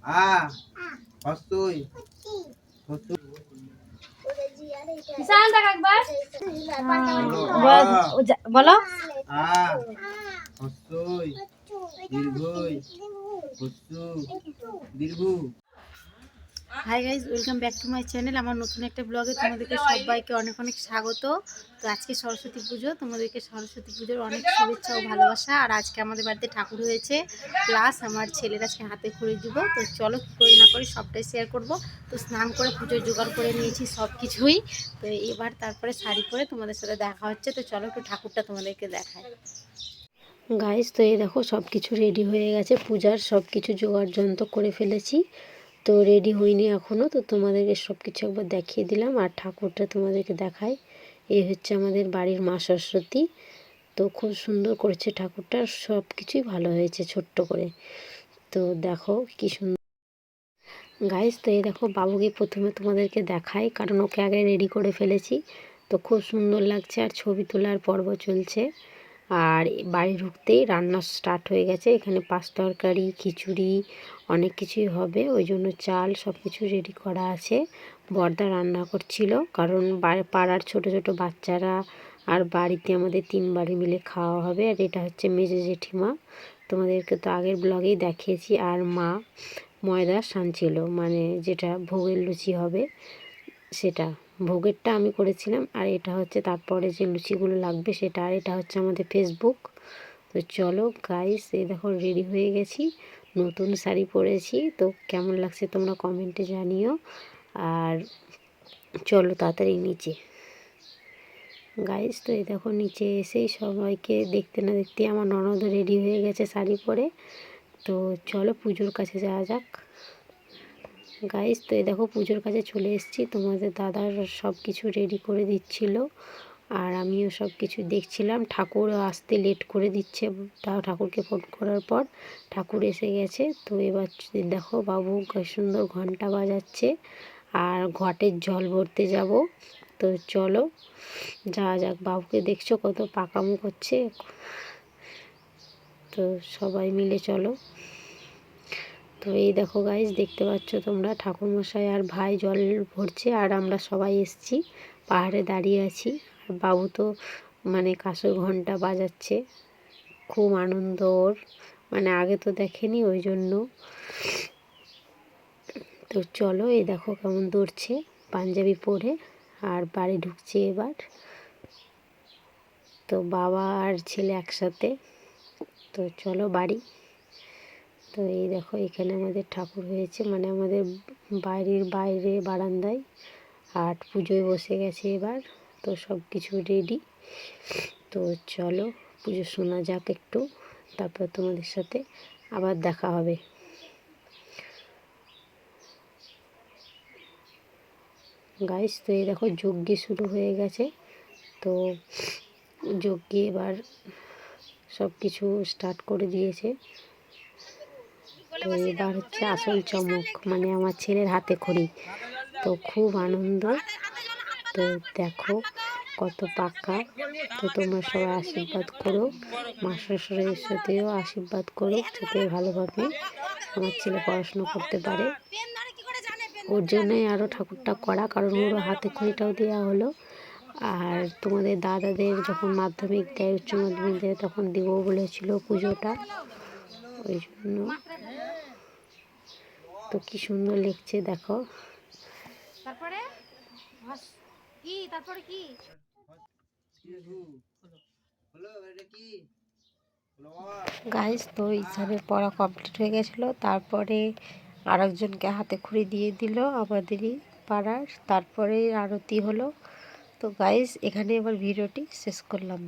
আ হস্তুই হস্তু কিষান দেখ একবার বলো আ হস্তুই দীর্ঘই হস্তু দীর্ঘ। Hi guys, welcome back to my channel. আমার নতুন একটা ব্লগে তোমাদেরকে সবাইকে অনেক অনেক স্বাগত। তো আজকে সরস্বতী পুজো, তোমাদেরকে সরস্বতী পুজোর অনেক শুভেচ্ছা ও ভালোবাসা। আর আজকে আমাদের বাড়িতে ঠাকুর হয়েছে, প্লাস আমার ছেলের আজকে হাতে খড়ি দিব। তো চলো কী করি না করি সবটাই শেয়ার করব। তো স্নান করে পুজোর জোগাড় করে নিয়েছি সব কিছুই। তো এবার তারপরে শাড়ি পরে তোমাদের সাথে দেখা হচ্ছে। তো চলো একটু ঠাকুরটা তোমাদেরকে দেখায় গাইজ। তো এই দেখো সব কিছু রেডি হয়ে গেছে, পূজার সব কিছু জোগাড় যন্ত্র করে ফেলেছি। তো রেডি হইনি এখনও, তো তোমাদেরকে সব কিছু একবার দেখিয়ে দিলাম। আর ঠাকুরটা তোমাদেরকে দেখাই, এই হচ্ছে আমাদের বাড়ির মা সরস্বতী। তো খুব সুন্দর করেছে ঠাকুরটা, সব কিছুই ভালো হয়েছে ছোট্ট করে। তো দেখো কি সুন্দর গাইস। তো এই দেখো বাবুকে প্রথমে তোমাদেরকে দেখাই, কারণ ওকে আগে রেডি করে ফেলেছি। তো খুব সুন্দর লাগছে, আর ছবি তোলার পর্ব চলছে। আর বাড়ি ঢুকতেই রান্না স্টার্ট হয়ে গেছে। এখানে পাঁচ তরকারি, খিচুড়ি, অনেক কিছুই হবে, ওই জন্য চাল সব কিছু রেডি করা আছে। বড়দা রান্না করছিল, কারণ পাড়ার ছোট ছোট বাচ্চারা আর বাড়িতে আমাদের 3 বাড়ি মিলে খাওয়া হবে। আর এটা হচ্ছে মেজে জেঠিমা, তোমাদেরকে তো আগের ব্লগেই দেখিয়েছি। আর মা ময়দা সানছিল, মানে যেটা ভোগের লুচি হবে সেটা। ভোগেরটা আমি করেছিলাম, আর এটা হচ্ছে তারপরে যে লুচিগুলো লাগবে সেটা। আর এটা হচ্ছে আমাদের ফেসবুক। তো চলো গাইস, এই দেখো রেডি হয়ে গেছি, নতুন শাড়ি পরেছি। তো কেমন লাগছে তোমরা কমেন্টে জানিও। আর চলো তাড়াতাড়ি নিচে গাইস। তো এই দেখো নিচে এসেই সবাইকে দেখতে না দেখতে আমার ননদও রেডি হয়ে গেছে শাড়ি পরে। তো চলো পুজোর কাছে যাওয়া যাক গাইস। তো এই দেখো পুজোর কাছে চলে এসেছি, তোমাদের দাদার সব কিছু রেডি করে দিচ্ছিল, আর আমিও সব কিছু দেখছিলাম। ঠাকুর আসতে লেট করে দিচ্ছে, ঠাকুরকে ফোন করার পর ঠাকুর এসে গেছে। তো এবার দেখো বাবু সুন্দর ঘন্টা বাজাচ্ছে, আর ঘটের জল ভরতে যাব। তো চলো যাওয়া যাক। বাবুকে দেখছো কত পাকামো করছে। তো সবাই মিলে চলো। তো এই দেখো গাইজ, দেখতে পাচ্ছ তোমরা ঠাকুরমশাই আর ভাই জল ভরছে, আর আমরা সবাই এসছি, পাহাড়ে দাঁড়িয়ে আছি। আর বাবু তো মানে কাঁসর ঘন্টা বাজাচ্ছে, খুব আনন্দ ওর, মানে আগে তো দেখেনি ওই জন্য। তো চলো এই দেখো কেমন দৌড়ছে পাঞ্জাবি পরে, আর বাড়ি ঢুকছে এবার। তো বাবা আর ছেলে একসাথে। তো চলো বাড়ি। তো এই দেখো এখানে আমাদের ঠাকুর হয়েছে, মানে আমাদের বাড়ির বাইরে বারান্দায়। আর পুজোয় বসে গেছে এবার। তো সব কিছু রেডি। তো চলো পুজো শোনা যাক একটু, তারপর তোমাদের সাথে আবার দেখা হবে গাইস। তো এই দেখো যজ্ঞ শুরু হয়ে গেছে। তো যজ্ঞে এবার সব কিছু স্টার্ট করে দিয়েছে। তো এবার হচ্ছে আসল চমক, মানে আমার ছেলের হাতে খড়ি। তো খুব আনন্দ। তো দেখো কত পাকা। তো তোমরা সবাই আশীর্বাদ করো, মা শ্বশুরের সাথেও আশীর্বাদ করো, যাতে ভালোভাবে আমার ছেলে পড়াশুনো করতে পারে। ওর জন্যই আরও ঠাকুরটা করা, কারণ ওরও হাতে খড়িটাও দেওয়া হলো। আর তোমাদের দাদাদের যখন মাধ্যমিক দেয়, উচ্চ মাধ্যমিক দেয়, তখন দিব বলেছিল পুজোটা, ওই জন্য। তো কি সুন্দর লাগছে দেখো। তারপরে কি তারপরে কি গাইস, তো হিসাবে পড়া কমপ্লিট হয়ে গেছিলো। তারপরে আরেকজনকে হাতে খড়ি দিয়ে দিল আমাদেরই পাড়ার। তারপরে আরতি হলো। তো গাইস, এখানে আবার ভিডিওটি শেষ করলাম।